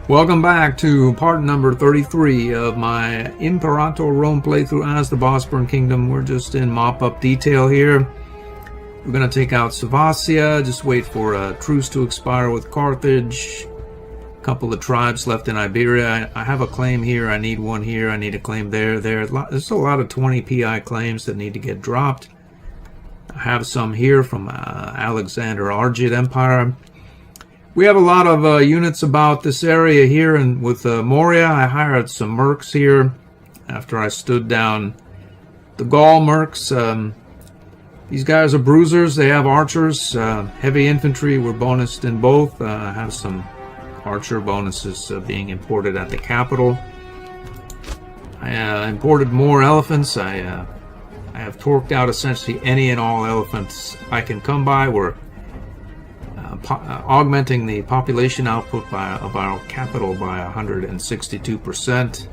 Welcome back to part number 33 of my Imperator Rome playthrough as the Bosporan Kingdom. We're just in mop-up detail here. We're going to take out Savacia, just wait for a truce to expire with Carthage. A couple of tribes left in Iberia. I have a claim here, I need one here, I need a claim there. There's a lot of 20 PI claims that need to get dropped. I have some here from Alexander Argid Empire. We have a lot of units about this area here, and with Moria, I hired some mercs here after I stood down the Gaul mercs. These guys are bruisers, they have archers, heavy infantry, we're bonused in both. I have some archer bonuses being imported at the capital. I imported more elephants. I have torqued out essentially any and all elephants I can come by. We're augmenting the population output of our capital by 162%.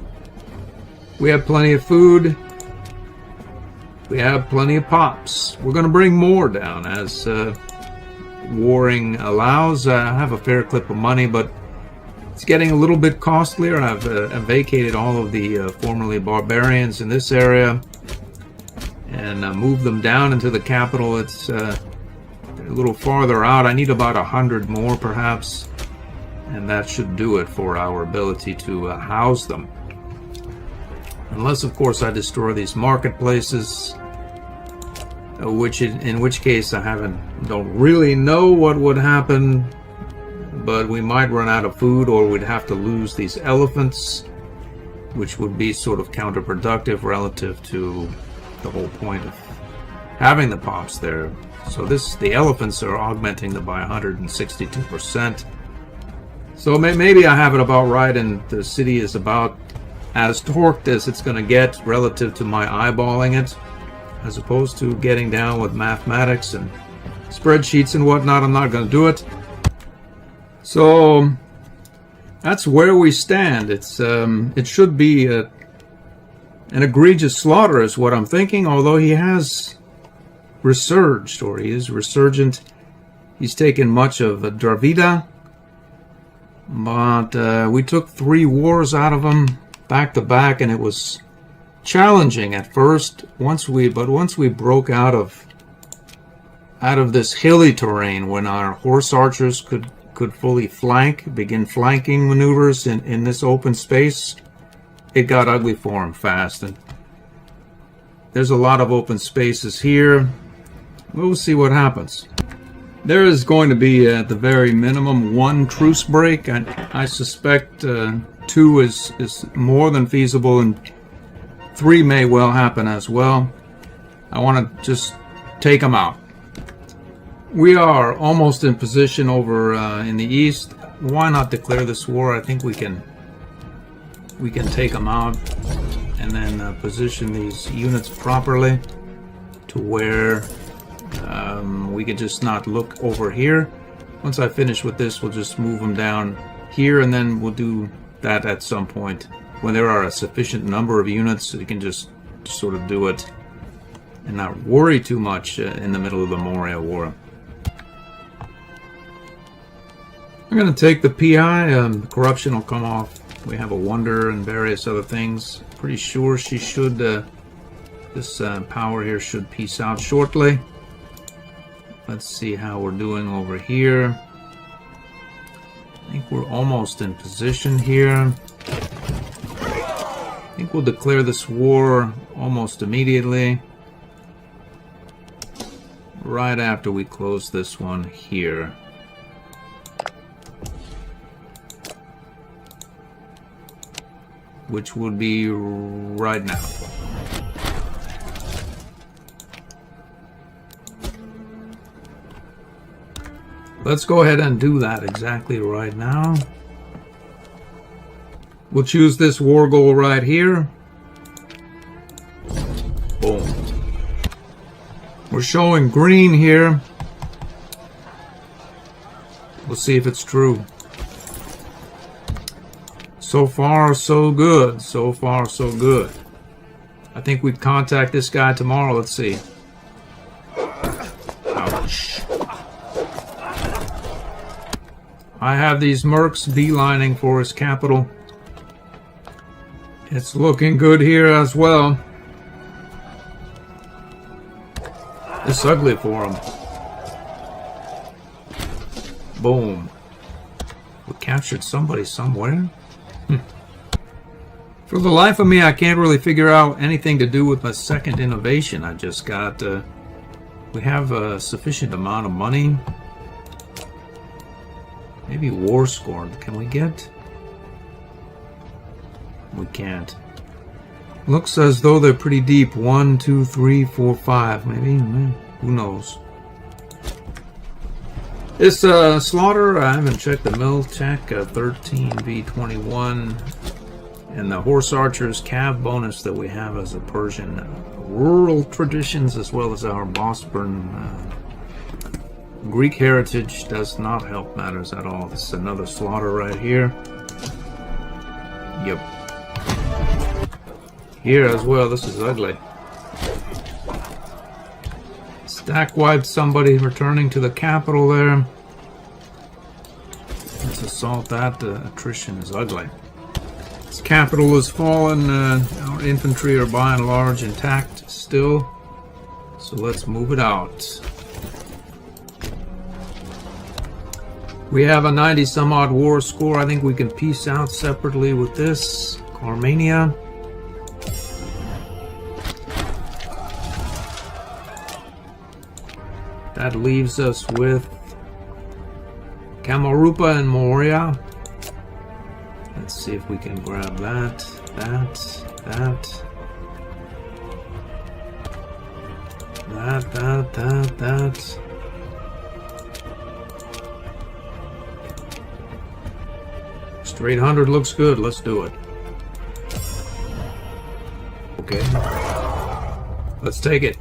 We have plenty of food. We have plenty of pops. We're going to bring more down as warring allows. I have a fair clip of money, but it's getting a little bit costlier. I've vacated all of the formerly barbarians in this area and moved them down into the capital. It's a little farther out. I need about 100 more perhaps, and that should do it for our ability to house them. Unless of course I destroy these marketplaces, in which case I don't really know what would happen, but we might run out of food, or we'd have to lose these elephants, which would be sort of counterproductive relative to the whole point of having the pops there. So the elephants are augmenting them by 162%. So maybe I have it about right, and the city is about as torqued as it's going to get relative to my eyeballing it, as opposed to getting down with mathematics and spreadsheets and whatnot. I'm not going to do it. So that's where we stand. It should be an egregious slaughter is what I'm thinking, although he has resurged, or he is resurgent. He's taken much of Dravida, but we took 3 wars out of him back to back, and it was challenging at first. Once we broke out of this hilly terrain, when our horse archers could fully begin flanking maneuvers in this open space, it got ugly for him fast. And there's a lot of open spaces here. We'll see what happens. There is going to be, at the very minimum, 1 truce break. I suspect 2 is more than feasible, and 3 may well happen as well. I want to just take them out. We are almost in position over in the east. Why not declare this war? I think we can take them out, and then position these units properly to where we could just not look over here. Once I finish with this, we'll just move them down here, and then we'll do that at some point when there are a sufficient number of units, so you can just sort of do it and not worry too much in the middle of the Moria War. I'm going to take the PI. Corruption will come off. We have a wonder and various other things. Pretty sure she should, this power here should peace out shortly. Let's see how we're doing over here. I think we're almost in position here. I think we'll declare this war almost immediately, right after we close this one here. Which would be right now. Let's go ahead and do that exactly right now. We'll choose this war goal right here. Boom. We're showing green here. We'll see if it's true. So far, so good. So far, so good. I think we'd contact this guy tomorrow. Let's see. Ouch. I have these mercs beelining for his capital. It's looking good here as well. It's ugly for him. Boom. We captured somebody somewhere. For the life of me, I can't really figure out anything to do with my second innovation. I just got... we have a sufficient amount of money. Maybe war score. Can we get... We can't. Looks as though they're pretty deep. 1, 2, 3, 4, 5. Maybe. Who knows? This slaughter, I haven't checked the mill check. 13v21. And the horse archers cav bonus that we have as a Persian rural traditions, as well as our Bosporan Greek heritage, does not help matters at all. This is another slaughter right here. Yep. Here as well, this is ugly. Stack wiped somebody returning to the capital there. Let's assault that. Attrition is ugly. This capital has fallen. Our infantry are by and large intact still. So let's move it out. We have a 90 some odd war score. I think we can peace out separately with this. Armenia. That leaves us with Kamarupa and Moria. Let's see if we can grab that. Straight 100 looks good. Let's do it. Okay. Let's take it.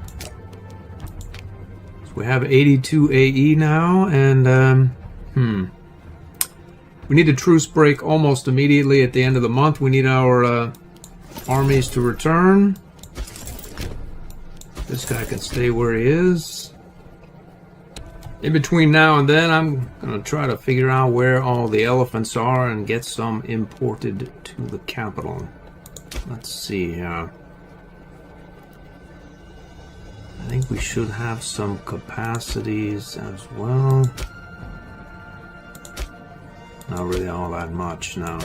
We have 82 AE now, and we need a truce break almost immediately at the end of the month. We need our armies to return. This guy can stay where he is. In between now and then, I'm going to try to figure out where all the elephants are and get some imported to the capital. Let's see here. I think we should have some capacities as well. Not really all that much now.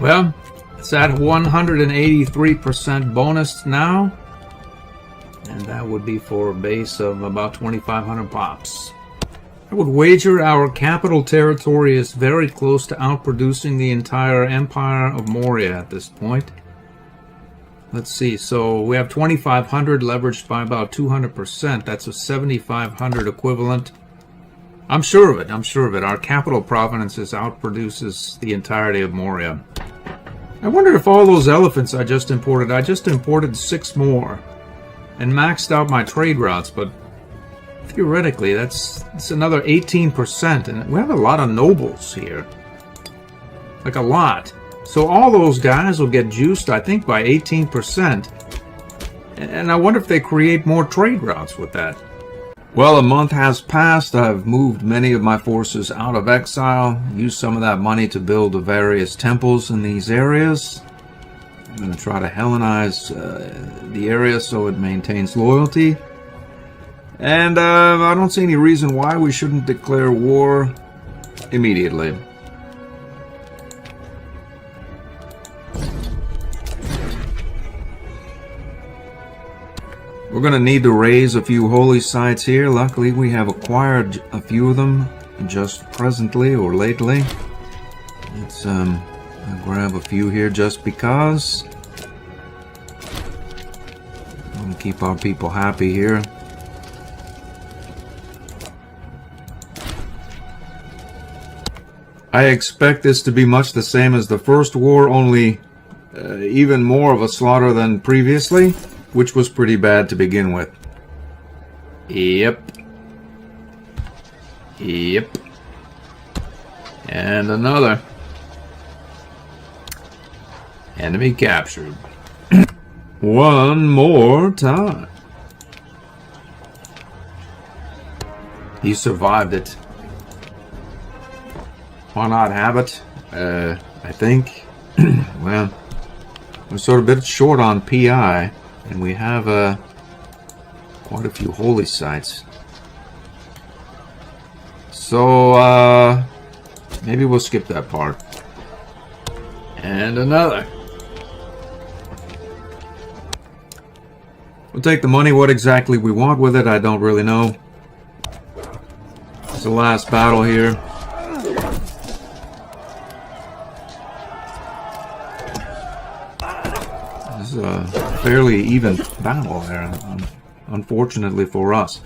Well, it's at 183% bonus now. And that would be for a base of about 2,500 pops. I would wager our capital territory is very close to outproducing the entire Empire of Moria at this point. Let's see, so we have 2,500 leveraged by about 200%. That's a 7,500 equivalent. I'm sure of it, Our capital provinces outproduces the entirety of Moria. I wonder if all those elephants I just imported 6 more and maxed out my trade routes, but theoretically that's another 18%, and we have a lot of nobles here. Like a lot. So all those guys will get juiced, I think, by 18%. And I wonder if they create more trade routes with that. Well, a month has passed. I've moved many of my forces out of exile, used some of that money to build the various temples in these areas. I'm going to try to Hellenize the area so it maintains loyalty. And I don't see any reason why we shouldn't declare war immediately. We're going to need to raise a few holy sites here. Luckily, we have acquired a few of them just presently or lately. Let's I'll grab a few here just because. I want to keep our people happy here. I expect this to be much the same as the first war, only even more of a slaughter than previously, which was pretty bad to begin with. Yep. And another. Enemy captured. One more time. He survived it. Why not have it? I think. Well, we're sort of a bit short on PI, and we have quite a few holy sites. So maybe we'll skip that part. And another. We'll take the money. What exactly we want with it, I don't really know. It's the last battle here. This is a fairly even battle there, unfortunately for us.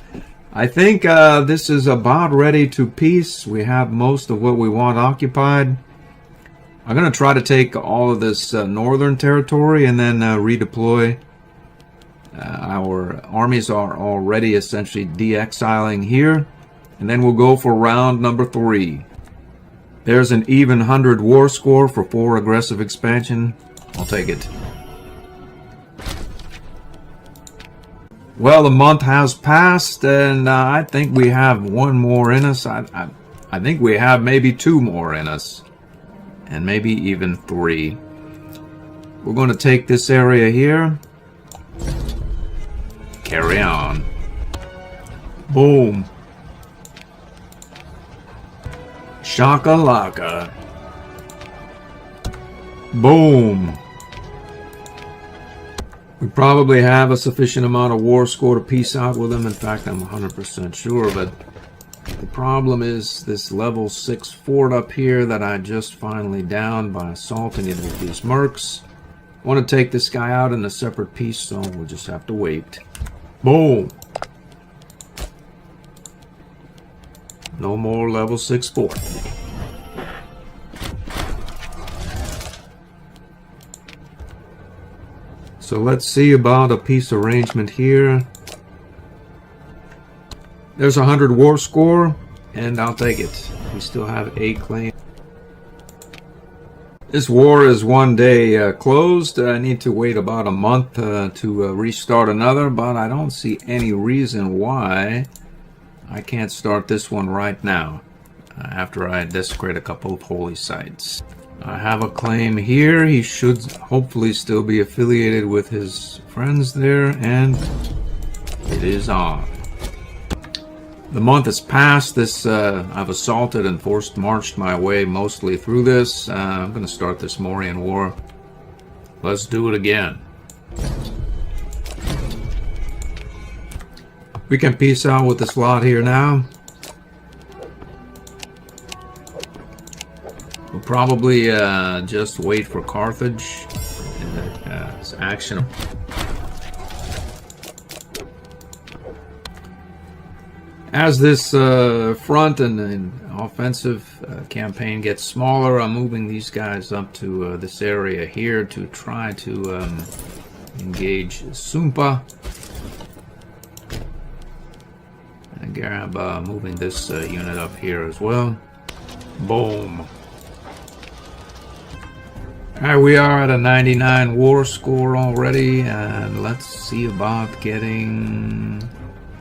I think this is about ready to peace. We have most of what we want occupied. I'm going to try to take all of this northern territory and then redeploy. Our armies are already essentially de-exiling here. And then we'll go for round number 3. There's an even 100 war score for 4 aggressive expansion. I'll take it. Well, the month has passed, and I think we have 1 more in us. I think we have maybe 2 more in us. And maybe even 3. We're going to take this area here. Carry on. Boom. Shakalaka. Boom. We probably have a sufficient amount of war score to peace out with them. In fact, I'm 100% sure of it. The problem is this level 6 fort up here that I just finally downed by assaulting it with these mercs. I want to take this guy out in a separate piece, so we'll just have to wait. Boom! No more level 6 fort. So let's see about a peace arrangement here. There's 100 war score, and I'll take it. We still have 8 claims. This war is 1 day closed. I need to wait about a month to restart another, but I don't see any reason why I can't start this one right now after I desecrate a couple of holy sites. I have a claim here. He should hopefully still be affiliated with his friends there, and it is on. The month has passed. I've assaulted and forced marched my way mostly through this. I'm going to start this Mauryan War. Let's do it again. We can peace out with this lot here now. We'll probably just wait for Carthage. It's action. As this front and offensive campaign gets smaller, I'm moving these guys up to this area here to try to engage Sumpa. And grab moving this unit up here as well. Boom. Alright, we are at a 99 war score already, and let's see about getting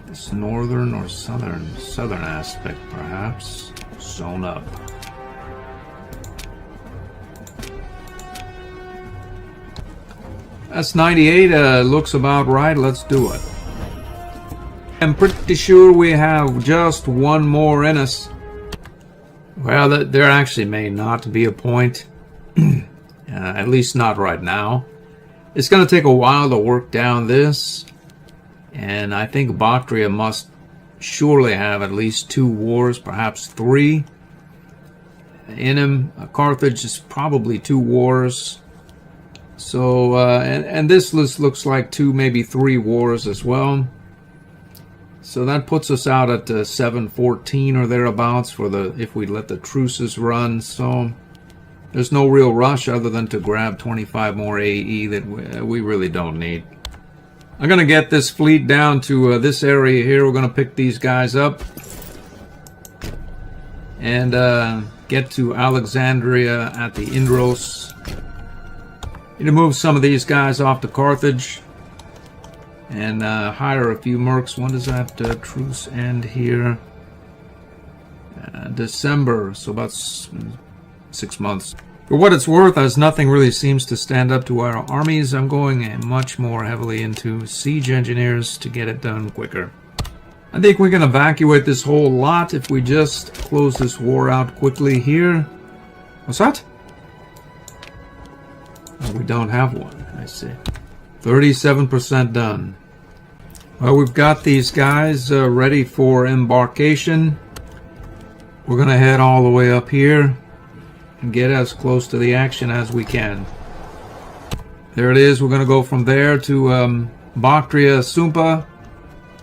this northern or southern aspect perhaps sewn up. That's 98, looks about right. Let's do it. I'm pretty sure we have just 1 more in us. Well, there actually may not be a point. At least not right now. It's going to take a while to work down this. And I think Bactria must surely have at least 2 wars, perhaps 3 in him. Carthage is probably 2 wars. So, and this list looks like 2, maybe 3 wars as well. So that puts us out at 714 or thereabouts for if we let the truces run. So there's no real rush other than to grab 25 more AE that we really don't need. I'm going to get this fleet down to this area here. We're going to pick these guys up and get to Alexandria at the Indros. Need to move some of these guys off to Carthage and hire a few mercs. When does that truce end here? December, so about 6 months. For what it's worth, as nothing really seems to stand up to our armies, I'm going much more heavily into siege engineers to get it done quicker. I think we can evacuate this whole lot if we just close this war out quickly here. What's that? Oh, we don't have one, I see. 37% done. Well, we've got these guys ready for embarkation. We're going to head all the way up here and get as close to the action as we can. There it is. We're going to go from there to Bactria Sumpa.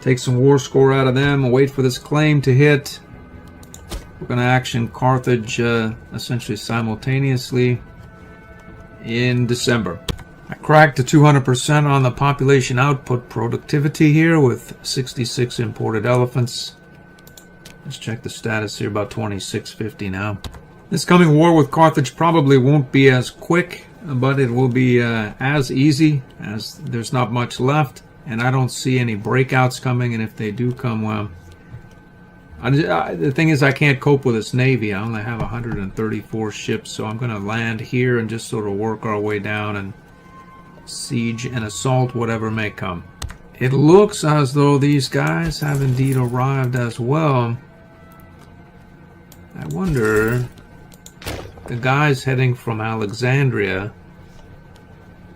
Take some war score out of them and wait for this claim to hit. We're going to action Carthage essentially simultaneously in December. I cracked to 200% on the population output productivity here with 66 imported elephants. Let's check the status here, about 2650 now. This coming war with Carthage probably won't be as quick, but it will be as easy, as there's not much left, and I don't see any breakouts coming, and if they do come, well, the thing is I can't cope with this navy. I only have 134 ships, so I'm going to land here and just sort of work our way down and siege and assault whatever may come. It looks as though these guys have indeed arrived as well. I wonder, the guys heading from Alexandria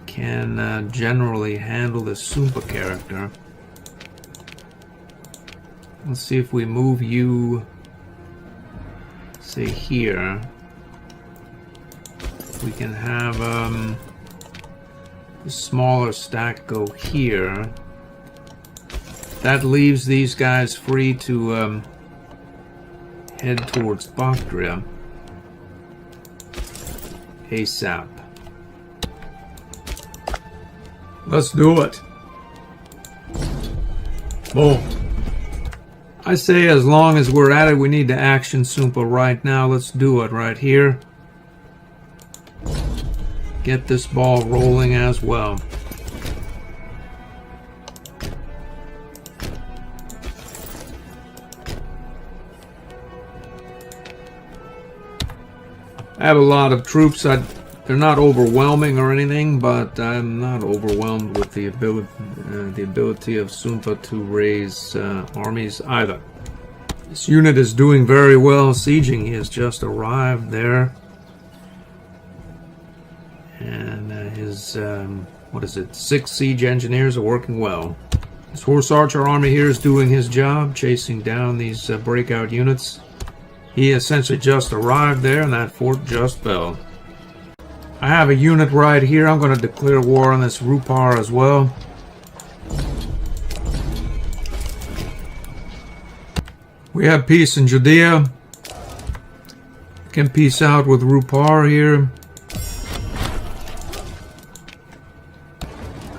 can generally handle the Sumpa character. Let's see if we move you, say here. We can have the smaller stack go here. That leaves these guys free to head towards Bactria ASAP. Let's do it. Boom. I say as long as we're at it, we need to action Sumpa right now. Let's do it right here. Get this ball rolling as well. I have a lot of troops. They're not overwhelming or anything, but I'm not overwhelmed with the ability of Sumpa to raise armies either. This unit is doing very well sieging. He has just arrived there. And his, 6 siege engineers are working well. This horse archer army here is doing his job, chasing down these breakout units. He essentially just arrived there and that fort just fell. I have a unit right here. I'm going to declare war on this Rupar as well. We have peace in Judea. We can peace out with Rupar here.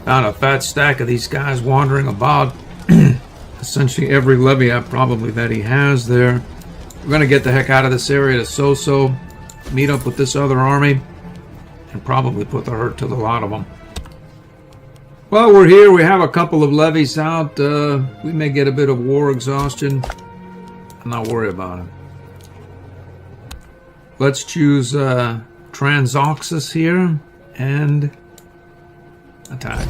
Found a fat stack of these guys wandering about. Essentially every levy probably that he has there. We're going to get the heck out of this area to Soso, meet up with this other army, and probably put the hurt to the lot of them. Well, we're here. We have a couple of levies out. We may get a bit of war exhaustion. I'm not worried about it. Let's choose Transoxus here and attack.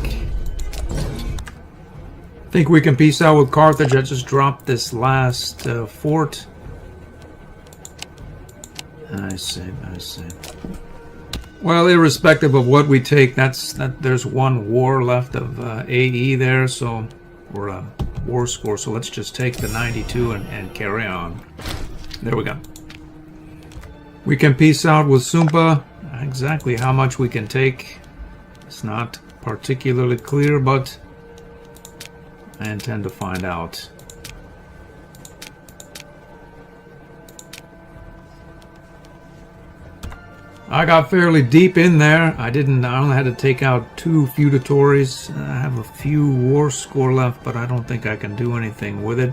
I think we can peace out with Carthage. I just dropped this last fort. I see. Well, irrespective of what we take, there's one war left of AE there, so we're a war score. So let's just take the 92 and carry on. There we go. We can peace out with Sumpa. Exactly how much we can take, it's not particularly clear, but I intend to find out. I got fairly deep in there. I only had to take out 2 feudatories. I have a few war score left, but I don't think I can do anything with it.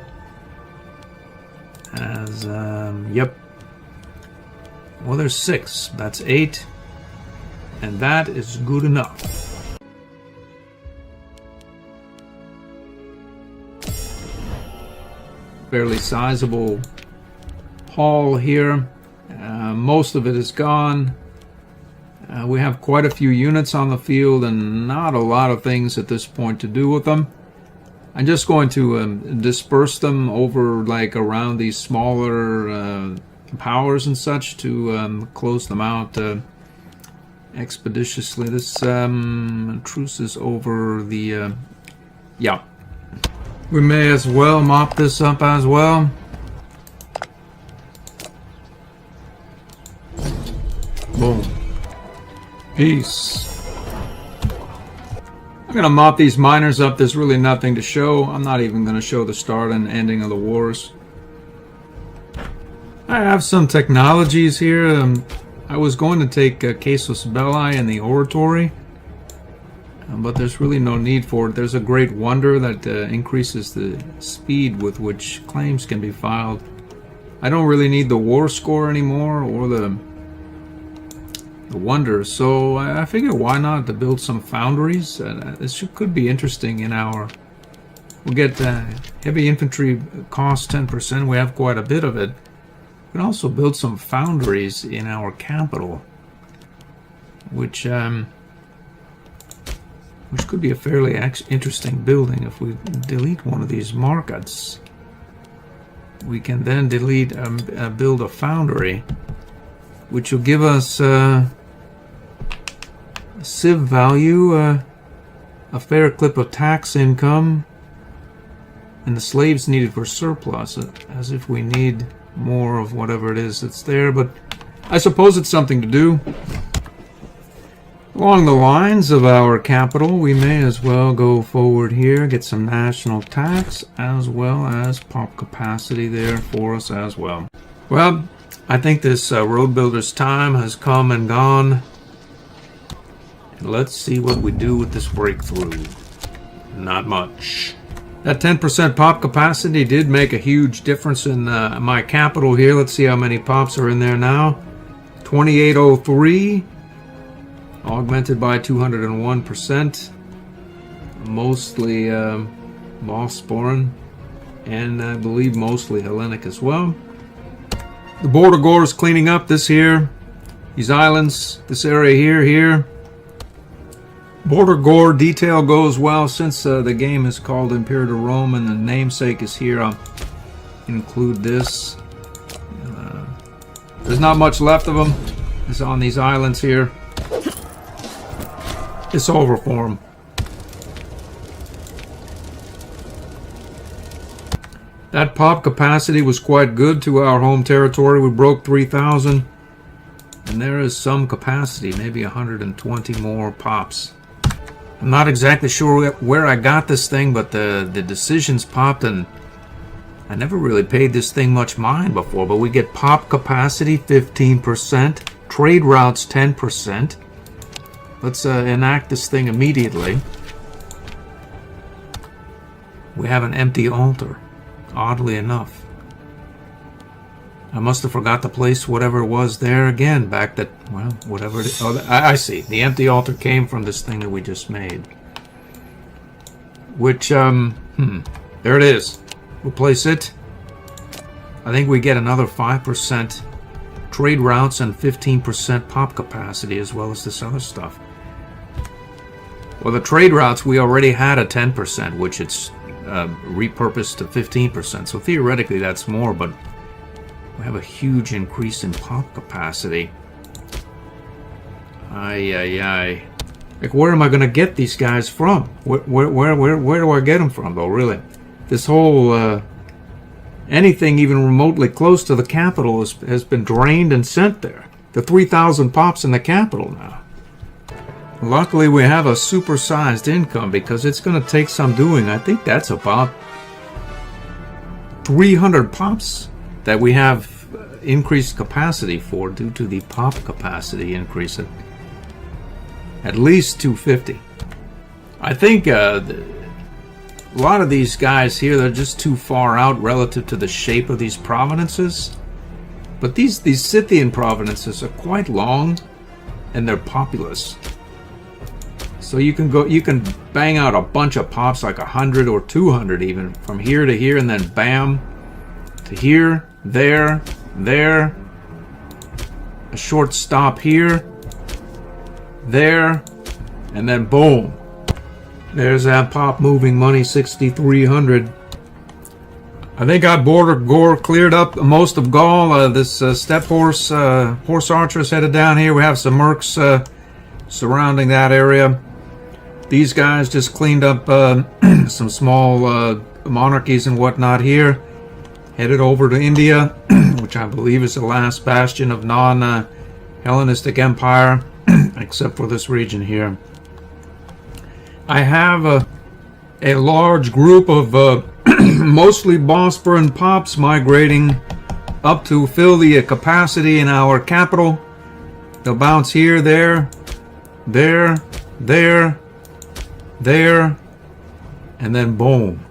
Yep. Well, there's 6. That's 8. And that is good enough. Fairly sizable haul here. Most of it is gone. We have quite a few units on the field and not a lot of things at this point to do with them. I'm just going to disperse them over like around these smaller powers and such to close them out expeditiously. This truce is over the yeah. We may as well mop this up as well. Boom. Peace. I'm going to mop these miners up. There's really nothing to show. I'm not even going to show the start and ending of the wars. I have some technologies here. I was going to take Casus Belli and the Oratory, but there's really no need for it. There's a great wonder that increases the speed with which claims can be filed. I don't really need the war score anymore or the wonder, so I figure why not to build some foundries. This could be interesting in our... We'll get heavy infantry cost 10%. We have quite a bit of it. We can also build some foundries in our capital, which could be a fairly interesting building. If we delete one of these markets, we can then delete build a foundry, which will give us civ value, a fair clip of tax income, and the slaves needed for surplus, as if we need more of whatever it is that's there, but I suppose it's something to do. Along the lines of our capital, we may as well go forward here, get some national tax, as well as pop capacity there for us as well. Well, I think this road builder's time has come and gone. Let's see what we do with this breakthrough. Not much. That 10% pop capacity did make a huge difference in my capital here. Let's see how many pops are in there now. 2803. Augmented by 201%. Mostly Bosporan. And I believe mostly Hellenic as well. The border gore is cleaning up this here. These islands. This area here. Border gore detail goes well. Since the game is called Imperator Rome and the namesake is here, I'll include this. There's not much left of them. It's on these islands here. It's over for them. That pop capacity was quite good to our home territory. We broke 3,000. And there is some capacity, maybe 120 more pops. I'm not exactly sure where I got this thing, but the decisions popped, and I never really paid this thing much mind before, but we get pop capacity 15%, trade routes 10%. Let's enact this thing immediately. We have an empty altar, oddly enough. I must have forgot to place whatever it was there again, back that, well, whatever it is. Oh, I see. The empty altar came from this thing that we just made. Which, there it is. We'll place it. I think we get another 5% trade routes and 15% pop capacity, as well as this other stuff. Well, the trade routes, we already had a 10%, which it's repurposed to 15%. So theoretically, that's more, but we have a huge increase in pop capacity. Ay. Like, where am I going to get these guys from? Where do I get them from, though, really? This whole, anything even remotely close to the capital has been drained and sent there. The 3,000 pops in the capital now. Luckily, we have a supersized income because it's going to take some doing. I think that's about 300 pops that we have increased capacity for due to the pop capacity increase. At least 250. I think a lot of these guys here, they're just too far out relative to the shape of these provinces. But these Scythian provinces are quite long and they're populous. So you can bang out a bunch of pops, like 100 or 200 even, from here to here, and then bam, to here, there, there. A short stop here. There. And then boom. There's that pop moving money, 6,300. I think I Gore cleared up most of Gaul. This steppe horse archers headed down here. We have some mercs surrounding that area. These guys just cleaned up some small monarchies and whatnot here. Headed over to India, which I believe is the last bastion of non-Hellenistic empire, except for this region here. I have a large group of mostly Bosporan pops migrating up to fill the capacity in our capital. They'll bounce here, there, there, there, there, and then boom.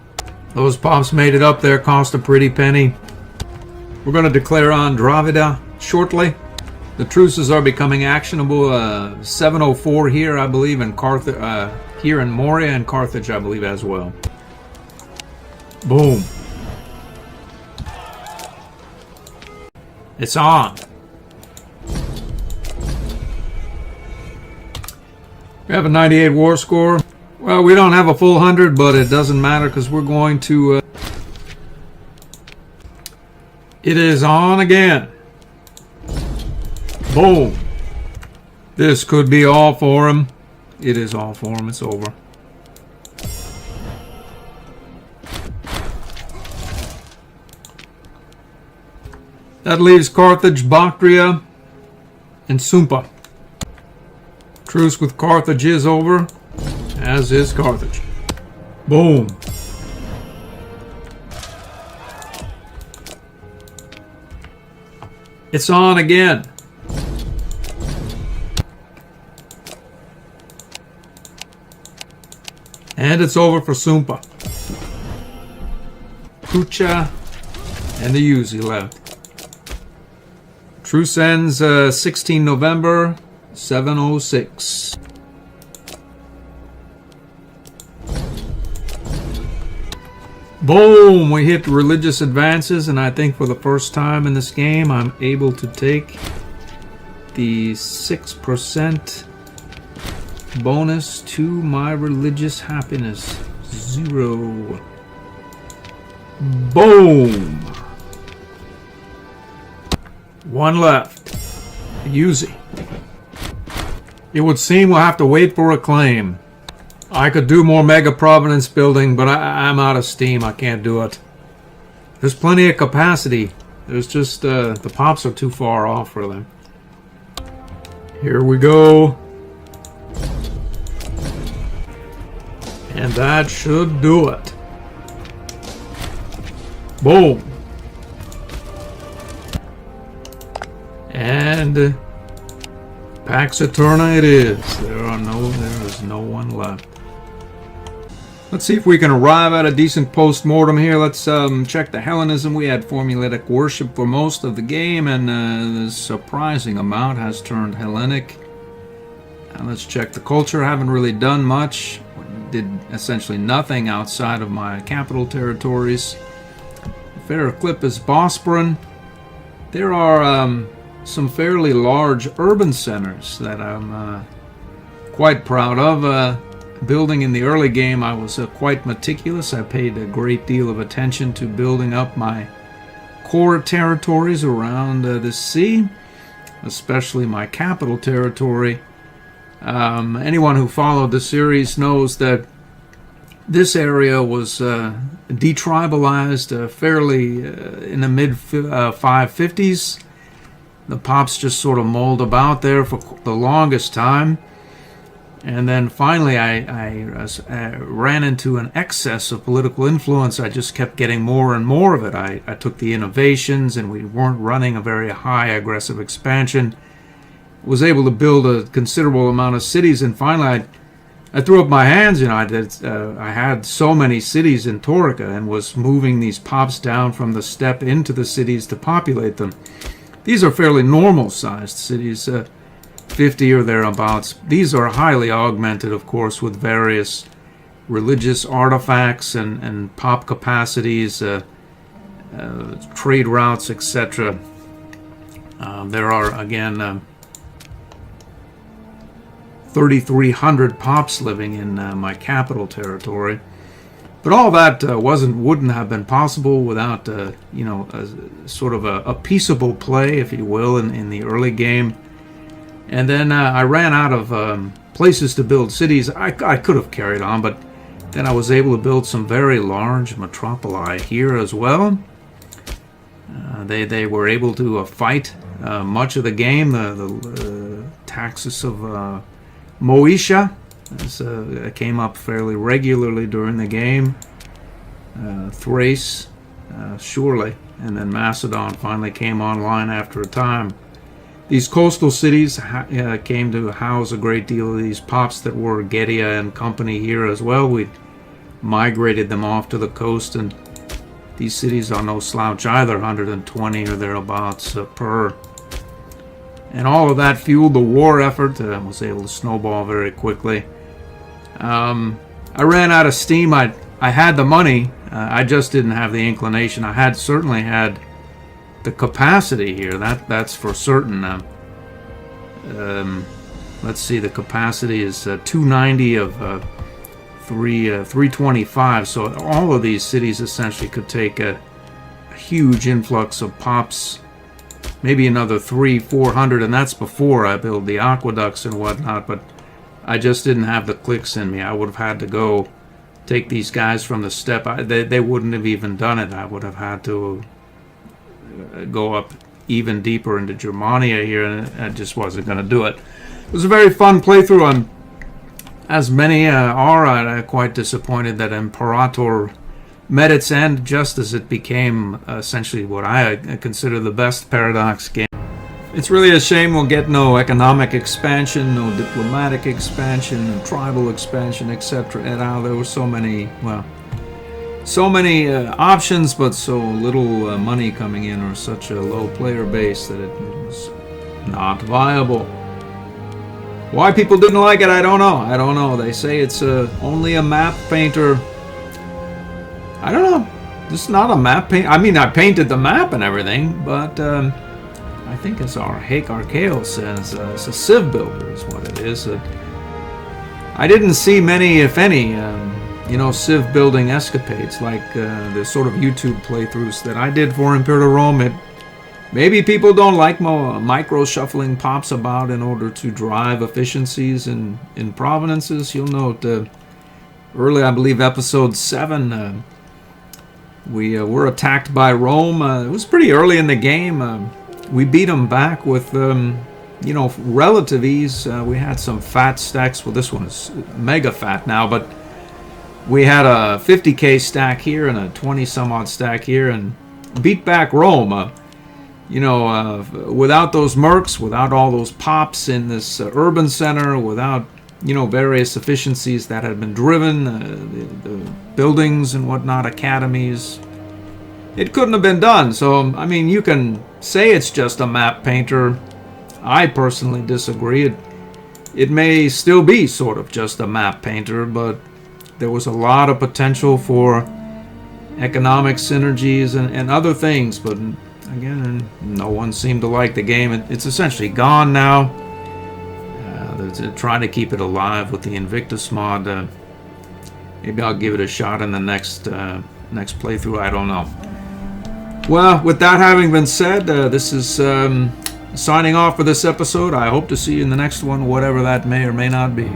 Those pops made it up there, cost a pretty penny. We're going to declare on Dravida shortly. The truces are becoming actionable. 704 here, I believe, in Carthage. Here in Moria and Carthage, I believe, as well. Boom. It's on. We have a 98 war score. Well, we don't have a full 100, but it doesn't matter because we're going to... It is on again. Boom. This could be all for him. It is all for him. It's over. That leaves Carthage, Bactria, and Sumpa. Truce with Carthage is over, as is Carthage. Boom. It's on again. And it's over for Sumpa. Kucha and the Uzi left. Truce ends 16 November, 706. Boom! We hit religious advances, and I think for the first time in this game, I'm able to take the 6% bonus to my religious happiness. 0. Boom! One left. Uzi. It would seem we'll have to wait for a claim. I could do more mega providence building, but I'm out of steam. I can't do it. There's plenty of capacity. There's just the pops are too far off for them. Here we go. And that should do it. Boom. And Pax Eterna it is. There is no one left. Let's see if we can arrive at a decent post-mortem here. Let's check the Hellenism. We had formulatic worship for most of the game, and the surprising amount has turned Hellenic. And let's check the culture. I haven't really done much. Did essentially nothing outside of my capital territories. Fair clip is Bosporan. There are some fairly large urban centers that I'm quite proud of. Building in the early game, I was quite meticulous. I paid a great deal of attention to building up my core territories around the sea, especially my capital territory. Anyone who followed the series knows that this area was detribalized fairly in the mid 550s. The pops just sort of mulled about there for the longest time. And then finally I ran into an excess of political influence. I just kept getting more and more of it. I took the innovations, and we weren't running a very high aggressive expansion. Was able to build a considerable amount of cities, and finally I threw up my hands. I had so many cities in Taurica and was moving these pops down from the steppe into the cities to populate them. These are fairly normal sized cities, 50 or thereabouts. These are highly augmented, of course, with various religious artifacts and pop capacities, trade routes, etc. There are, again, 3,300 pops living in my capital territory. But all that wouldn't have been possible without, you know, sort of a peaceable play, if you will, in the early game. And then I ran out of places to build cities. I could have carried on, but then I was able to build some very large metropoli here as well. They were able to fight much of the game. The taxes of Moesia came up fairly regularly during the game. Thrace, surely, and then Macedon finally came online after a time. These coastal cities came to house a great deal of these pops that were Getia and company here as well. We migrated them off to the coast, and these cities are no slouch either, 120 or thereabouts per. And all of that fueled the war effort. Was able to snowball very quickly. I ran out of steam. I had the money. I just didn't have the inclination. I certainly had the capacity here. That's for certain. Let's see. The capacity is 290 of 325. So all of these cities essentially could take a huge influx of pops. Maybe another 300-400, and that's before I build the aqueducts and whatnot. But I just didn't have the clicks in me. I would have had to go take these guys from the steppe. They wouldn't have even done it. I would have had to go up even deeper into Germania here, and I just wasn't going to do it. It was a very fun playthrough. As many are, I'm quite disappointed that Imperator met its end just as it became essentially what I consider the best Paradox game. It's really a shame we'll get no economic expansion, no diplomatic expansion, no tribal expansion, etc. And there were so many, options, but so little money coming in, or such a low player base that it was not viable. Why people didn't like it, I don't know. They say it's only a map painter. I don't know. This is not a map paint. I mean, I painted the map and everything, but I think as our Archaeo says, it's a civ builder is what it is. I didn't see many, if any, civ building escapades like the sort of YouTube playthroughs that I did for Imperator Rome. Maybe people don't like micro shuffling pops about in order to drive efficiencies in provinces. You'll note early, I believe, episode 7. We were attacked by Rome. It was pretty early in the game. We beat them back with, relative ease. We had some fat stacks. Well, this one is mega fat now, but we had a 50k stack here and a 20-some-odd stack here, and beat back Rome. Without those mercs, without all those pops in this urban center, without various efficiencies that had been driven, the buildings and whatnot, academies. It couldn't have been done. So, I mean, you can say it's just a map painter. I personally disagree. It may still be sort of just a map painter, but there was a lot of potential for economic synergies and other things. But again, no one seemed to like the game. It's essentially gone now. Trying to keep it alive with the Invictus mod. Maybe I'll give it a shot in the next playthrough. I don't know. Well, with that having been said, this is signing off for this episode. I hope to see you in the next one, whatever that may or may not be.